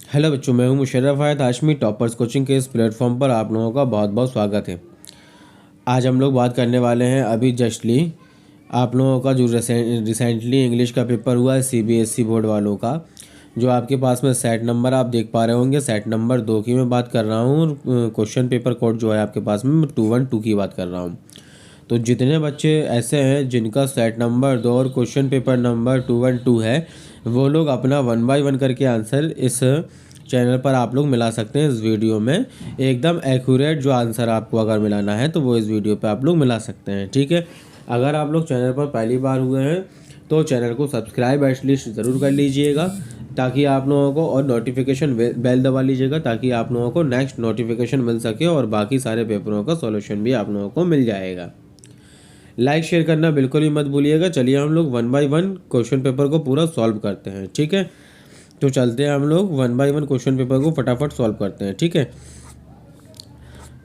Hello बच्चों, मैं हूं मुशर्रफ आयत हाशमी। टॉपर्स कोचिंग के इस प्लेटफॉर्म पर आप लोगों का बहुत बहुत स्वागत है। आज हम लोग बात करने वाले हैं अभी जस्टली आप लोगों का जो रिसेंटली इंग्लिश का पेपर हुआ है सीबीएसई बोर्ड वालों का, जो आपके पास में सेट नंबर आप देख पा रहे होंगे। सेट नंबर 2 की मैं बात कर रहा हूँ और क्वेश्चन पेपर कोड जो है आपके पास में 212 की बात कर रहा हूँ। तो जितने बच्चे ऐसे हैं जिनका सेट नंबर 2 और क्वेश्चन पेपर नंबर 212 है, वो लोग अपना 1 बाय 1 करके आंसर इस चैनल पर आप लोग मिला सकते हैं। इस वीडियो में एकदम एक्यूरेट जो आंसर आपको अगर मिलाना है तो वो इस वीडियो पे आप लोग मिला सकते हैं, ठीक है। अगर आप लोग चैनल पर पहली बार हुए हैं तो चैनल को सब्सक्राइब एटलीस्ट ज़रूर कर लीजिएगा, ताकि आप लोगों को, और नोटिफिकेशन बेल दबा लीजिएगा ताकि आप लोगों को नेक्स्ट नोटिफिकेशन मिल सके और बाकी सारे पेपरों का सॉल्यूशन भी आप लोगों को मिल जाएगा। लाइक शेयर करना बिल्कुल भी मत भूलिएगा। चलिए हम लोग 1 बाय 1 क्वेश्चन पेपर को पूरा सॉल्व करते हैं, ठीक है। तो चलते हैं हम लोग 1 बाय 1 क्वेश्चन पेपर को फटाफट सॉल्व करते हैं, ठीक है।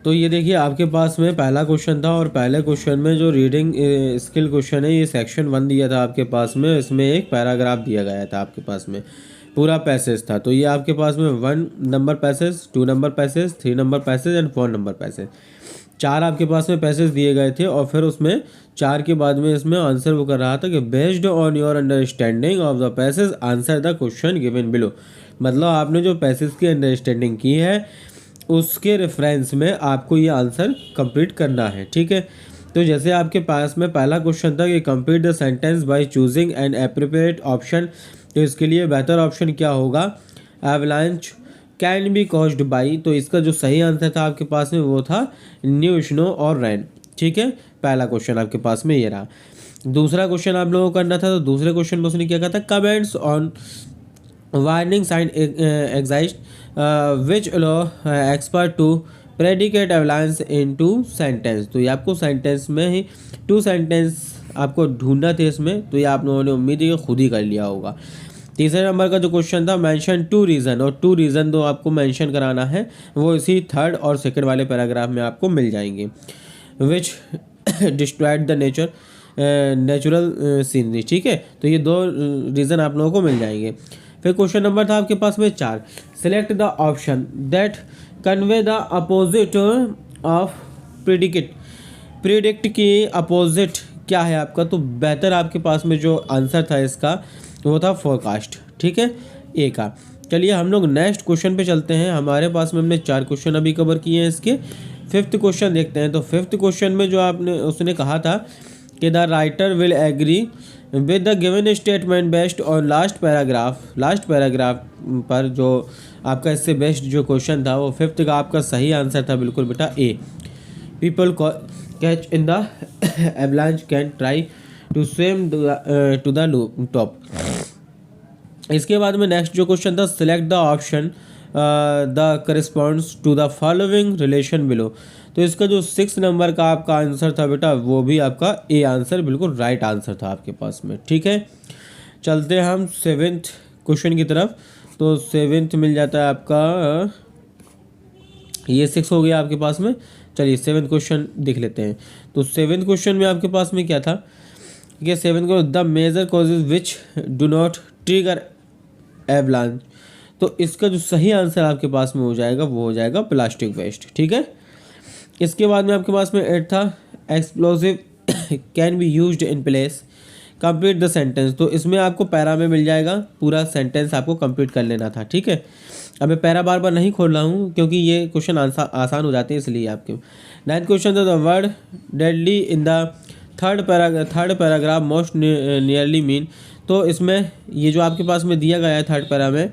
तो ये देखिए आपके पास में पहला क्वेश्चन था और पहले क्वेश्चन में जो रीडिंग स्किल क्वेश्चन है, ये सेक्शन 1 दिया था आपके पास में। इसमें एक पैराग्राफ दिया गया था आपके पास में, पूरा पैसेज था। तो ये आपके पास में 1 number passage, 2 number passage, 3 number passage and 4 number passage, 4 आपके पास में पैसेज दिए गए थे। और फिर उसमें 4 के बाद में इसमें आंसर वो कर रहा था कि based on your understanding of the passage answer the question given below. मतलब आपने जो पैसेज की अंडरस्टैंडिंग की है उसके रेफरेंस में आपको ये आंसर कंप्लीट करना है, ठीक है। तो जैसे आपके पास में पहला क्वेश्चन था कि complete the sentence by choosing N appropriate option. तो इसके लिए बेहतर ऑप्शन क्या होगा? Avalanche can be caused by. तो इसका जो सही आंसर था आपके पास में वो था न्यू स्नो और रेन, ठीक है। पहला क्वेश्चन आपके पास में ये रहा। दूसरा क्वेश्चन आप लोगों को करना था, तो दूसरे क्वेश्चन में उसने क्या कहा था? Comments on warning sign exist which allow expert to predicate avalanche in 2 sentence. तो ये आपको सेंटेंस में ही 2 सेंटेंस आपको ढूंढना थे इसमें, तो ये आप लोगों ने उम्मीद है कि खुद ही कर लिया होगा। तीसरे नंबर का जो क्वेश्चन था मेंशन 2 रीज़न, और 2 रीज़न दो आपको मेंशन कराना है, वो इसी थर्ड और सेकंड वाले पैराग्राफ में आपको मिल जाएंगे। विच डिस्ट्रॉयड द नेचुरल सीनरी, ठीक है। तो ये 2 रीज़न आप लोगों को मिल जाएंगे। फिर क्वेश्चन नंबर था आपके पास में 4, select the option that convey the opposite of predicate. Predict की अपोजिट क्या है आपका? तो बेहतर आपके पास में जो आंसर था इसका वो था फोरकास्ट, ठीक है, ए का। चलिए हम लोग नेक्स्ट क्वेश्चन पे चलते हैं। हमारे पास में हमने 4 क्वेश्चन अभी कवर किए हैं। इसके 5th क्वेश्चन देखते हैं। तो 5th क्वेश्चन में जो उसने कहा था कि the writer will agree with the given statement based on last paragraph पर। जो आपका इससे बेस्ट जो क्वेश्चन था वो 5th का आपका सही आंसर था बिल्कुल बेटा A. People catch in the avalanche can try to swim to the top. इसके बाद में नेक्स्ट जो क्वेश्चन था, select the option the corresponds to the following relation below. तो इसका जो 6 नंबर का आपका आंसर था बेटा वो भी आपका ए आंसर बिल्कुल राइट आंसर था आपके पास में, ठीक है। चलते हैं हम 7th क्वेश्चन की तरफ। तो 7th मिल जाता है आपका, ये 6 हो गया आपके पास में। चलिए 7th क्वेश्चन देख लेते हैं। तो 7th क्वेश्चन में आपके पास में क्या था कि 7th को the major causes which do not trigger avalanche. तो इसका जो सही आंसर आपके पास में हो जाएगा वो हो जाएगा प्लास्टिक वेस्ट, ठीक है। इसके बाद में आपके पास में 8 था, explosive can be used in place, complete the sentence. तो इसमें आपको पैरा में मिल जाएगा, पूरा सेंटेंस आपको कंप्लीट कर लेना था, ठीक है। अब मैं पैरा बार बार नहीं खोल रहा हूँ क्योंकि ये क्वेश्चन आसान हो जाते हैं इसलिए आपके। 9th क्वेश्चन था the word deadly in the third paragraph most nearly mean. तो इसमें ये जो आपके पास में दिया गया है थर्ड पैरा में,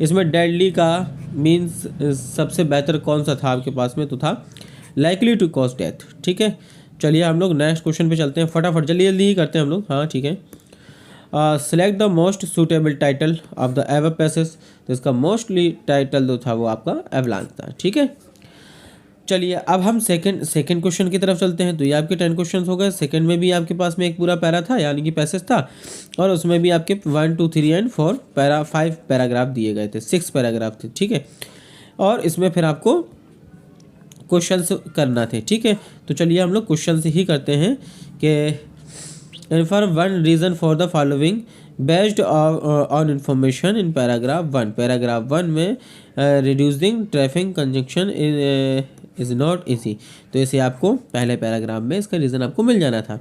इसमें डेडली का मीन्स सबसे बेहतर कौन सा था आपके पास में? तो था लाइकली टू कॉज डेथ, ठीक है। चलिए हम लोग नेक्स्ट क्वेश्चन पे चलते हैं फटाफट, जल्दी ही करते हैं हम लोग, हाँ ठीक है। Select the most suitable title of the ever passage. तो इसका मोस्टली टाइटल जो था वो आपका एवलांच था, ठीक है। चलिए अब हम सेकंड क्वेश्चन की तरफ चलते हैं। तो ये आपके 10 क्वेश्चन हो गए। सेकंड में भी आपके पास में एक पूरा पैरा था यानी कि पैसेज था, और उसमें भी आपके 1, 2, 3 एंड 4 5 पैराग्राफ दिए गए थे, 6 पैराग्राफ थे, ठीक है। और इसमें फिर आपको क्वेश्चंस करना थे, ठीक है। तो चलिए हम लोग क्वेश्चन ही करते हैं कि for 1 reason for the following based on information in paragraph 1 में reducing traffic conjunction is not easy. तो इसे आपको पहले पैराग्राफ में इसका रीज़न आपको मिल जाना था।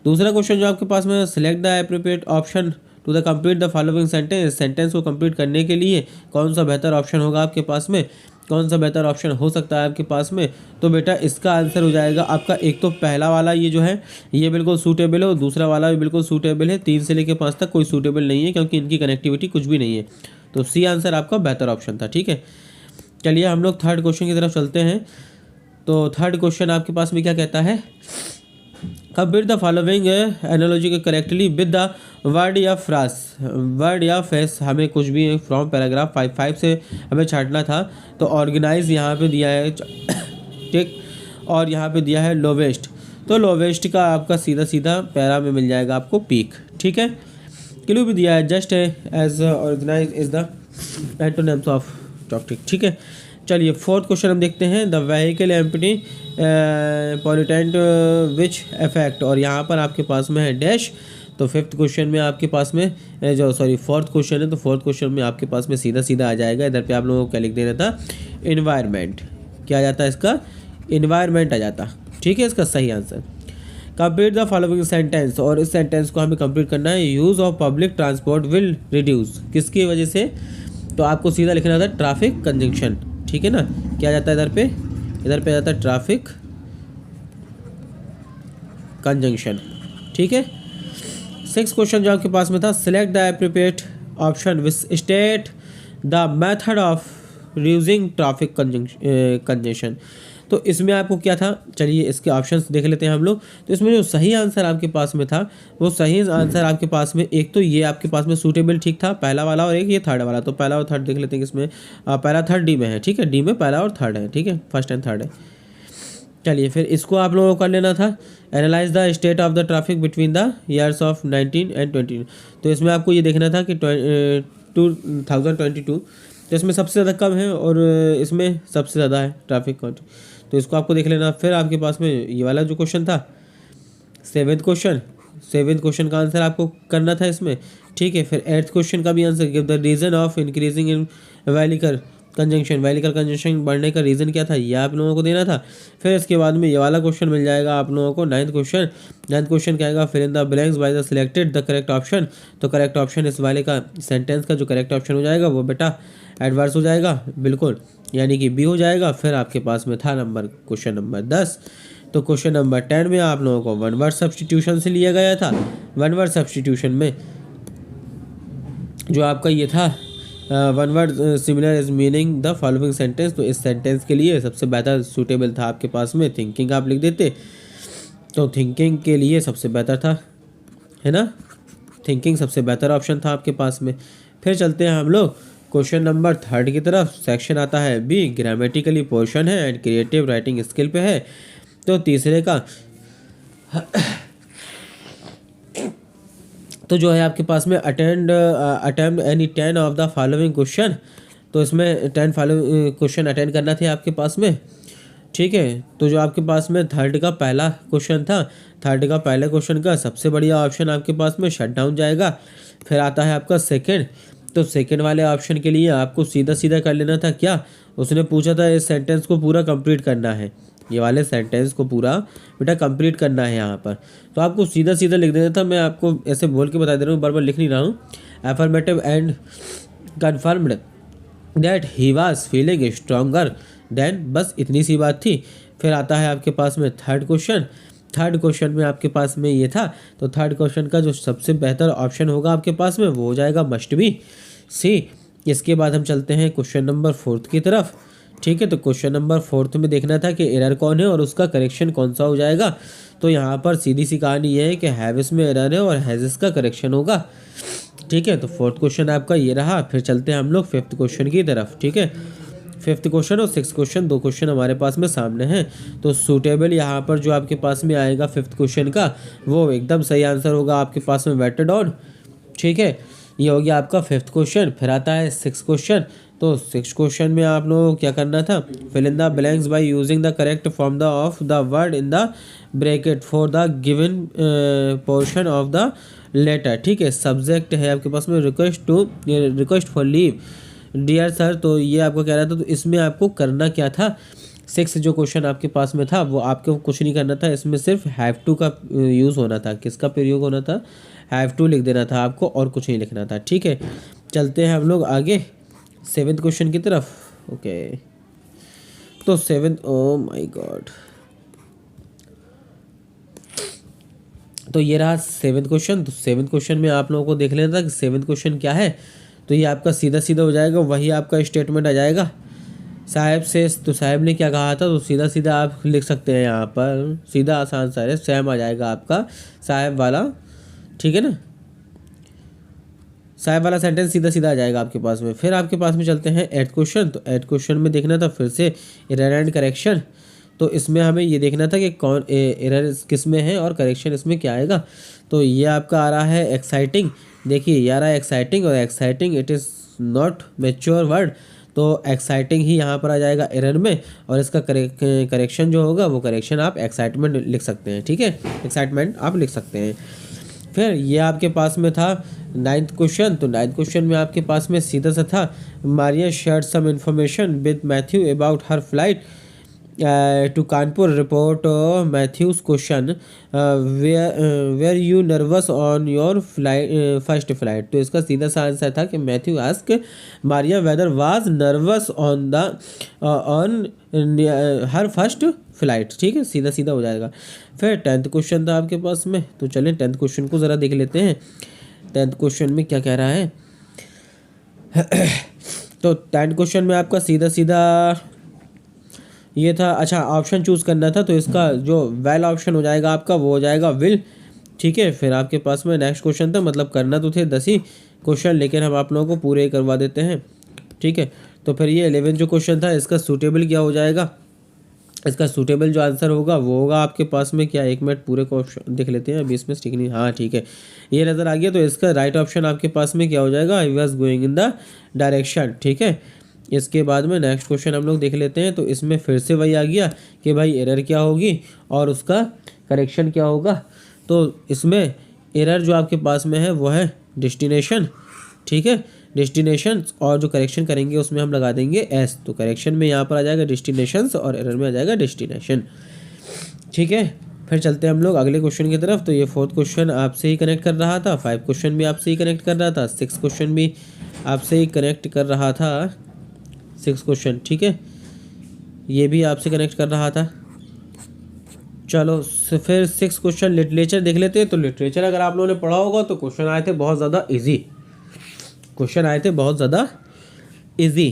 दूसरा क्वेश्चन जो आपके पास में, select the appropriate option to the complete the following sentence. Sentence को कंप्लीट करने के लिए कौन सा बेहतर ऑप्शन होगा आपके पास में, कौन सा बेहतर ऑप्शन हो सकता है आपके पास में। तो बेटा इसका आंसर हो जाएगा आपका, एक तो पहला वाला ये जो है ये बिल्कुल सूटेबल है और दूसरा वाला भी बिल्कुल सूटेबल है। 3 से लेकर 5 तक कोई सूटेबल नहीं है क्योंकि इनकी कनेक्टिविटी कुछ भी नहीं है। तो सी आंसर आपका बेहतर ऑप्शन था। ठीक है, चलिए हम लोग थर्ड क्वेश्चन की तरफ चलते हैं। तो थर्ड क्वेश्चन आपके पास में क्या कहता है, complete the following analogy correctly with the word या फ्रास। वर्ड या फ्रेस हमें कुछ भी फ्रॉम पैराग्राफ 5 से हमें छाटना था। तो ऑर्गेनाइज यहाँ पे दिया है, ठीक, और यहाँ पे दिया है लोवेस्ट। तो लोवेस्ट का आपका सीधा सीधा पैरा में मिल जाएगा आपको पीक। ठीक है, क्लू भी दिया है, just as organise is the antonyms of toxic. ठीक है, चलिए फोर्थ क्वेश्चन हम देखते हैं, the vehicle empty pollutant which effect, और यहाँ पर आपके पास में है डैश। तो फिफ्थ क्वेश्चन में आपके पास में फोर्थ क्वेश्चन है, तो फोर्थ क्वेश्चन में आपके पास में सीधा सीधा आ जाएगा। इधर पे आप लोगों को क्या लिख देना था, इन्वायरमेंट। क्या आ जाता है इसका, इन्वायरमेंट आ जाता। ठीक है, इसका सही answer. Complete the following sentence, और इस सेंटेंस को हमें कंप्लीट करना है, use of public transport will reduce, किसकी वजह से। तो आपको सीधा लिखना था ट्रैफिक कंजंक्शन। ठीक है ना, क्या जाता है इधर पे, इधर पे जाता है ट्रैफिक कंजंक्शन। ठीक है, 6 क्वेश्चन जो आपके पास में था, select the appropriate option which state the method of reducing traffic conjunction. तो इसमें आपको क्या था, चलिए इसके ऑप्शंस देख लेते हैं हम लोग। तो इसमें जो सही आंसर आपके पास में था, वो सही आंसर आपके पास में, एक तो ये आपके पास में सूटेबल ठीक था पहला वाला, और एक ये थर्ड वाला। तो पहला और थर्ड देख लेते हैं, इसमें पहला थर्ड डी में है। ठीक है, डी में पहला और थर्ड है। ठीक है, फर्स्ट एंड थर्ड है। चलिए फिर इसको आप लोगों को कर लेना था, analyse the state of the traffic between the years of 19 and 20। तो इसमें आपको ये देखना था कि 2022, तो इसमें सबसे ज़्यादा कम है और इसमें सबसे ज़्यादा है ट्रैफिक। तो इसको आपको देख लेना। फिर आपके पास में ये वाला जो क्वेश्चन था, सेवेंथ क्वेश्चन का आंसर आपको करना था इसमें। ठीक है, फिर 8th क्वेश्चन का भी answer, give the reason of increasing in vehicle conjunction बढ़ने का रीज़न क्या था, ये आप लोगों को देना था। फिर इसके बाद में ये वाला क्वेश्चन मिल जाएगा आप लोगों को, 9th क्वेश्चन क्या आएगा, फिर इन the blanks by the selected the correct option. तो करेक्ट ऑप्शन इस वाले का सेंटेंस का जो करेक्ट ऑप्शन हो जाएगा वो बेटा एडवर्स हो जाएगा, बिल्कुल, यानी कि बी हो जाएगा। फिर आपके पास में था क्वेश्चन नंबर 10। तो क्वेश्चन नंबर 10 में आप लोगों को वन वर्ड सब्स्टिट्यूशन से लिया गया था। वन वर्ड सब्स्टिट्यूशन में जो आपका ये था, one word similar is meaning the following sentence. तो इस सेंटेंस के लिए सबसे बेहतर सूटेबल था आपके पास में थिंकिंग, आप लिख देते। तो थिंकिंग के लिए सबसे बेहतर था, है ना, थिंकिंग सबसे बेहतर ऑप्शन था आपके पास में। फिर चलते हैं हम लोग क्वेश्चन नंबर 3 की तरफ। सेक्शन आता है बी, ग्रामेटिकली पोर्शन है एंड क्रिएटिव राइटिंग स्किल पे है। तो तीसरे का तो जो है आपके पास में attempt any 10 of the following question. तो इसमें 10 फॉलोइंग क्वेश्चन अटेंड करना थे आपके पास में। ठीक है, तो जो आपके पास में थर्ड का पहला क्वेश्चन था, थर्ड का पहले क्वेश्चन का सबसे बढ़िया ऑप्शन आपके पास में शट डाउन जाएगा। फिर आता है आपका सेकंड। तो सेकंड वाले ऑप्शन के लिए आपको सीधा सीधा कर लेना था क्या, उसने पूछा था इस सेंटेंस को पूरा कंप्लीट करना है, ये वाले सेंटेंस को पूरा बेटा कंप्लीट करना है यहाँ पर। तो आपको सीधा सीधा लिख देना था। मैं आपको ऐसे बोल के बता दे रहा हूँ, बार बार लिख नहीं रहा हूँ। Affirmative and confirmed that he was feeling stronger than, बस इतनी सी बात थी। फिर आता है आपके पास में थर्ड क्वेश्चन में आपके पास में ये था। तो थर्ड क्वेश्चन का जो सबसे बेहतर ऑप्शन होगा आपके पास में वो हो जाएगा मस्ट बी सी। इसके बाद हम चलते हैं क्वेश्चन नंबर 4 की तरफ। ठीक है, तो क्वेश्चन नंबर 4 में देखना था कि एरर कौन है और उसका करेक्शन कौन सा हो जाएगा। तो यहाँ पर सीधी सी कहानी ये है कि हैविस में एरर है और हैजिस का करेक्शन होगा। ठीक है, तो 4th क्वेश्चन आपका ये रहा। फिर चलते हैं हम लोग 5th क्वेश्चन की तरफ। ठीक है, 5th क्वेश्चन और 6th क्वेश्चन, 2 क्वेश्चन हमारे पास में सामने हैं। तो सूटेबल यहाँ पर जो आपके पास में आएगा 5th क्वेश्चन का, वो एकदम सही आंसर होगा आपके पास में वेटेड ऑन। ठीक है, ये हो गया आपका 5th क्वेश्चन। फिर आता है 6th क्वेश्चन। तो 6 क्वेश्चन में आप लोगों को क्या करना था, fill in the blanks by using the correct form the of the word in the bracket for the given portion of the letter. ठीक है, सब्जेक्ट है आपके पास में request for leave dear sir, तो ये आपको कह रहा था। तो इसमें आपको करना क्या था, 6 जो क्वेश्चन आपके पास में था वो आपको कुछ नहीं करना था, इसमें सिर्फ हैव टू का यूज़ होना था। किसका प्रयोग होना था, हैव टू लिख देना था आपको, और कुछ नहीं लिखना था। ठीक है, चलते हैं हम लोग आगे 7th क्वेश्चन की तरफ। ओके, तो 7th, ओ माय गॉड, तो ये रहा 7th क्वेश्चन। तो 7th क्वेश्चन में आप लोगों को देख लेना था कि 7th क्वेश्चन क्या है। तो ये आपका सीधा सीधा हो जाएगा, वही आपका स्टेटमेंट आ जाएगा साहब से। तो साहब ने क्या कहा था, तो सीधा सीधा आप लिख सकते हैं यहाँ पर, सीधा आसान सा है, सेम आ जाएगा आपका साहब वाला। ठीक है ना, साहब वाला सेंटेंस सीधा सीधा आ जाएगा आपके पास में। फिर आपके पास में चलते हैं 8th क्वेश्चन। तो 8th क्वेश्चन में देखना था फिर से एरर एंड करेक्शन। तो इसमें हमें ये देखना था कि कौन एरर किस में है और करेक्शन इसमें क्या आएगा। तो ये आपका आ रहा है एक्साइटिंग। देखिए ये आ रहा है एक्साइटिंग, और exciting it is not mature word, तो एक्साइटिंग ही यहाँ पर आ जाएगा एरर में, और इसका करेक्शन जो होगा वो करेक्शन आप एक्साइटमेंट लिख सकते हैं। ठीक है, एक्साइटमेंट आप लिख सकते हैं। फिर ये आपके पास में था 9th क्वेश्चन। तो 9th क्वेश्चन में आपके पास में सीधा सा था, Maria shared some information with Matthew about her flight to Kanpur. Report Matthew's question, were you nervous on your first flight? तो इसका सीधा सा आंसर था कि Matthew ask Maria whether was nervous on her first flight. ठीक है, सीधा सीधा हो जाएगा। फिर 10th क्वेश्चन था आपके पास में। तो चलें 10th क्वेश्चन को ज़रा देख लेते हैं। 10th क्वेश्चन में क्या कह रहा है। तो 10th क्वेश्चन में आपका सीधा सीधा ये था, अच्छा ऑप्शन चूज़ करना था। तो इसका जो वेल ऑप्शन हो जाएगा आपका वो हो जाएगा विल। ठीक है, फिर आपके पास में नेक्स्ट क्वेश्चन था, मतलब करना तो थे 10 ही क्वेश्चन, लेकिन हम आप लोगों को पूरे ही करवा देते हैं। ठीक है, तो फिर ये 11 जो क्वेश्चन था इसका सूटेबल क्या हो जाएगा। इसका सूटेबल जो आंसर होगा वो होगा आपके पास में क्या, 1 मिनट पूरे को ऑप्शन देख लेते हैं अभी इसमें ठीक नहीं, हाँ ठीक है ये नज़र आ गया। तो इसका राइट ऑप्शन आपके पास में क्या हो जाएगा, I was going in the direction. ठीक है, इसके बाद में नेक्स्ट क्वेश्चन हम लोग देख लेते हैं। तो इसमें फिर से वही आ गया कि भाई एरर क्या होगी और उसका करेक्शन क्या होगा। तो इसमें एरर जो आपके पास में है वो है डेस्टिनेशन। ठीक है, डेस्टिनेशन, और जो करेक्शन करेंगे उसमें हम लगा देंगे एस। तो करेक्शन में यहाँ पर आ जाएगा डेस्टिनेशंस और एरर में आ जाएगा डेस्टिनेशन। ठीक है, फिर चलते हैं हम लोग अगले क्वेश्चन की तरफ। तो ये 4th क्वेश्चन आपसे ही कनेक्ट कर रहा था, 5 क्वेश्चन भी आपसे ही कनेक्ट कर रहा था, 6 क्वेश्चन भी आपसे ही कनेक्ट कर रहा था, 6 क्वेश्चन। ठीक है, ये भी आपसे कनेक्ट कर रहा था। चलो फिर 6 क्वेश्चन लिटरेचर देख लेते हैं। तो लिटरेचर अगर आप लोगों ने पढ़ा होगा तो क्वेश्चन आए थे बहुत ज़्यादा इजी, क्वेश्चन आए थे बहुत ज़्यादा इजी।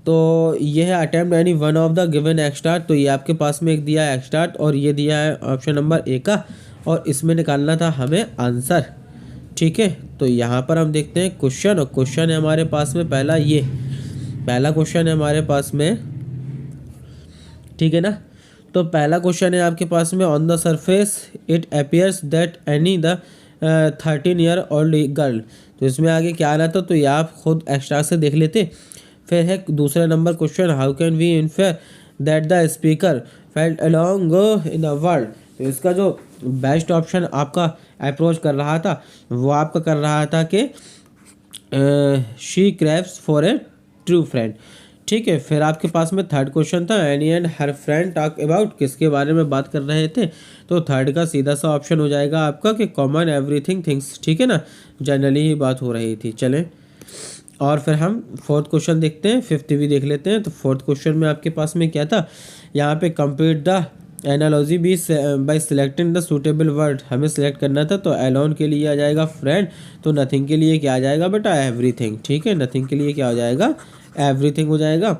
तो ये है attempt any one of the given extract. तो ये आपके पास में एक दिया है एक्सटार्ट और ये दिया है ऑप्शन नंबर ए का, और इसमें निकालना था हमें आंसर। ठीक है, तो यहाँ पर हम देखते हैं क्वेश्चन, और क्वेश्चन है हमारे पास में पहला, ये पहला क्वेश्चन है हमारे पास में। ठीक है ना, तो पहला क्वेश्चन है आपके पास में, on the surface it appears that any the 13 year old girl. तो इसमें आगे क्या आना था, तो ये आप खुद एक्स्ट्रा से देख लेते। फिर है दूसरा number question, how can we infer that the speaker felt alone in the world. तो इसका जो बेस्ट ऑप्शन आपका अप्रोच कर रहा था वो आपका कर रहा था कि she craps for a true friend. ठीक है, फिर आपके पास में 3rd क्वेश्चन था, any and her friend talk about, किसके बारे में बात कर रहे थे। तो 3rd का सीधा सा ऑप्शन हो जाएगा आपका कि कॉमन एवरीथिंग थिंग्स। ठीक है ना, जनरली ही बात हो रही थी। चलें, और फिर हम 4th क्वेश्चन देखते हैं, 5th भी देख लेते हैं। तो 4th क्वेश्चन में आपके पास में क्या था, यहाँ पे complete the analogy B by selecting the suitable word, हमें सिलेक्ट करना था। तो अलोन के लिए आ जाएगा फ्रेंड, तो नथिंग के लिए क्या आ जाएगा बेटा, एवरीथिंग। ठीक है, नथिंग के लिए क्या हो जाएगा, एवरीथिंग हो जाएगा।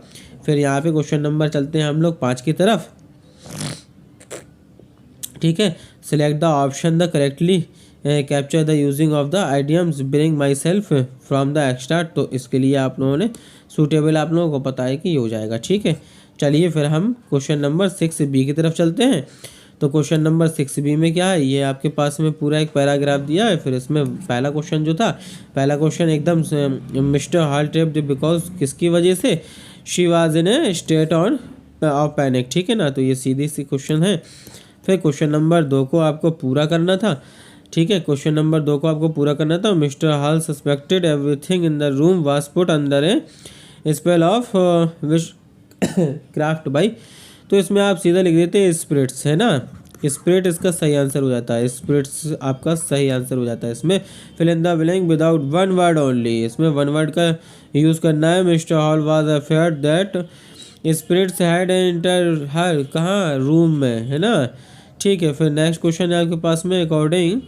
फिर यहाँ पे क्वेश्चन नंबर चलते हैं हम लोग 5 की तरफ। ठीक है, select the option the correctly capture the using of the idioms bring myself from the extract. तो इसके लिए आप लोगों ने सूटेबल आप लोगों को पता है कि ये हो जाएगा। ठीक है, चलिए फिर हम क्वेश्चन नंबर 6 बी की तरफ चलते हैं। तो क्वेश्चन नंबर 6B में क्या है, ये आपके पास में पूरा एक पैराग्राफ दिया है। फिर इसमें पहला क्वेश्चन जो था, पहला क्वेश्चन एकदम मिस्टर हॉल ट्रिप्ड बिकॉज किसकी वजह से, she was in A state on off panic, ठीक है ना। तो ये सीधी सी क्वेश्चन है। फिर क्वेश्चन नंबर 2 को आपको पूरा करना था, ठीक है। क्वेश्चन नंबर 2 को आपको पूरा करना था, mister hall suspected everything in the room was put under A spell of which craft by. तो इसमें आप सीधा लिख देते हैं स्पिरिट्स, है ना। स्पिरिट इसका सही आंसर हो जाता है, स्पिरिट्स आपका सही आंसर हो जाता है इसमें। Fill in the blank without one word only, इसमें वन वर्ड का यूज़ करना है। Mister Hall was afraid that spirits had enter her, कहाँ, रूम में, है ना, ठीक है। फिर नेक्स्ट क्वेश्चन है आपके पास में, अकॉर्डिंग,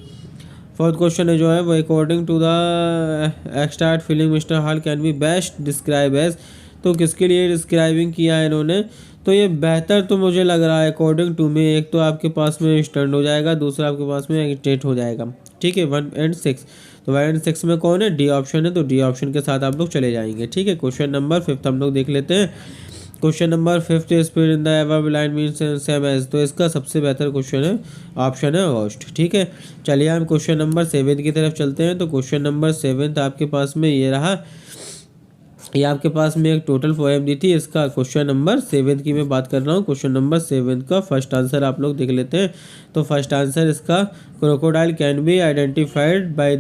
फोर्थ क्वेश्चन है जो है वो, according to the extract feeling mister Hall can be best describe as. तो किसके लिए डिस्क्राइबिंग किया है इन्होंने, तो ये बेहतर तो मुझे लग रहा है अकॉर्डिंग टू में, एक तो आपके पास में स्टैंड हो जाएगा, दूसरा आपके पास में एक्सटेट हो जाएगा, ठीक है। 1 और 6, तो 1 और 6 में कौन है, डी ऑप्शन है, तो डी ऑप्शन के साथ आप लोग चले जाएंगे, ठीक है। क्वेश्चन नंबर 5 हम लोग देख लेते हैं। Question number 5, speed in the ever line means same as, तो इसका सबसे बेहतर क्वेश्चन है, ऑप्शन है अगस्त, ठीक है। चलिए हम क्वेश्चन नंबर 7 की तरफ चलते हैं। तो क्वेश्चन नंबर 7 आपके पास में ये रहा, ये आपके पास में एक टोटल पोएम दी थी, इसका क्वेश्चन नंबर 7 की मैं बात कर रहा हूँ। क्वेश्चन नंबर 7 का फर्स्ट आंसर आप लोग देख लेते हैं। तो फर्स्ट आंसर इसका, crocodile can be identified by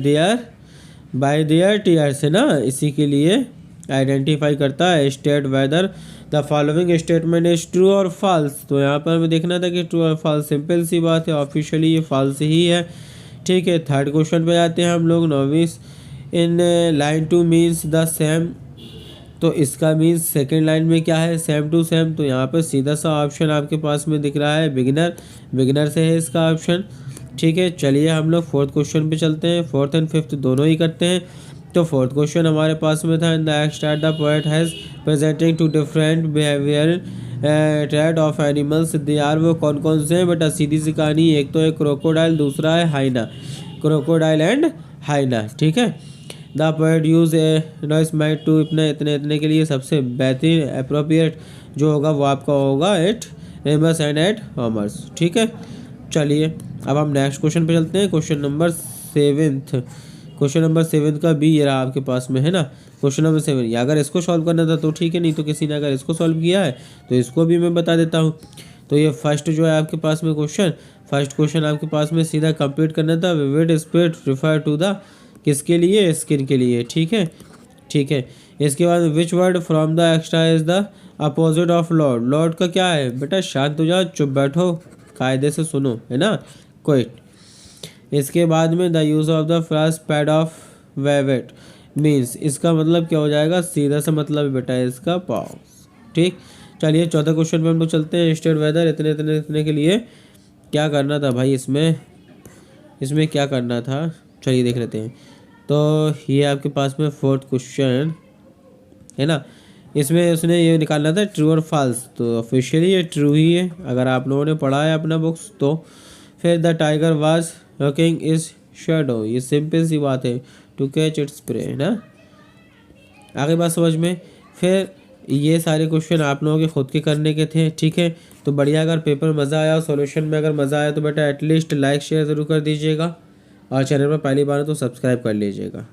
there tears, है ना, इसी के लिए आइडेंटिफाई करता है। State whether the following statement is true और फॉल्स, तो यहाँ पर हमें देखना था कि ट्रू और फॉल्स, सिंपल सी बात है, ऑफिशियली ये फॉल्स ही है, ठीक है। थर्ड क्वेश्चन पे जाते हैं हम लोग। Novice in line 2 means the same, तो इसका मीन्स सेकेंड लाइन में क्या है, सेम टू सेम, तो यहाँ पर सीधा सा ऑप्शन आपके पास में दिख रहा है बिगिनर से है इसका ऑप्शन, ठीक है। चलिए हम लोग फोर्थ क्वेश्चन पे चलते हैं, फोर्थ एंड फिफ्थ दोनों ही करते हैं। तो फोर्थ क्वेश्चन हमारे पास में था, in the extract the poet has presenting two different behaviour trade of animals, they are, वो कौन कौन से हैं बेटा, सीधी सी कहानी, एक तो है क्रोकोडाइल, दूसरा है हाइना, क्रोकोडाइल एंड हाइना, ठीक है। The poet use a noise might to, इतने के लिए सबसे बेहतरीन अप्रोप्रिएट जो होगा वो आपका होगा एट एमस एंड एट हॉमर्स, ठीक है। चलिए अब हम नेक्स्ट क्वेश्चन पे चलते हैं। क्वेश्चन नंबर 7 का भी ये रहा आपके पास में, है ना। क्वेश्चन नंबर 7, या अगर इसको सॉल्व करना था तो ठीक है, नहीं तो किसी ने अगर इसको सॉल्व किया है तो इसको भी मैं बता देता हूँ। तो ये फर्स्ट जो है आपके पास में फर्स्ट क्वेश्चन आपके पास में सीधा कंप्लीट करना था। Vivid spirit refer to the, किसके लिए, स्किन के लिए, ठीक है। इसके बाद which word from the extra is the opposite of lord, lord का क्या है बेटा, शांत हो जाओ, चुप बैठो, कायदे से सुनो, है ना, क्विट। इसके बाद में the use of the phrase pad of velvet means, इसका मतलब क्या हो जाएगा, सीधा सा मतलब बेटा है इसका पाव, ठीक। चलिए चौथा क्वेश्चन पे हम लोग चलते हैं। स्टेट वेदर इतने के लिए क्या करना था भाई, इसमें क्या करना था, चलिए देख लेते हैं। तो ये आपके पास में फोर्थ क्वेश्चन है ना, इसमें उसने ये निकालना था ट्रू और फॉल्स, तो ऑफिशियली ये ट्रू ही है अगर आप लोगों ने पढ़ा है अपना बुक्स तो। फिर the tiger was looking is shadow, ये सिंपल सी बात है, टू कैच इट्स प्रे, है ना, आगे बात समझ में। फिर ये सारे क्वेश्चन आप लोगों के खुद के करने के थे, ठीक है। तो बढ़िया, अगर पेपर मज़ा आया, सॉल्यूशन में अगर मज़ा आया तो बेटा एटलीस्ट लाइक शेयर ज़रूर कर दीजिएगा, और चैनल पर पहली बार हो तो सब्सक्राइब कर लीजिएगा।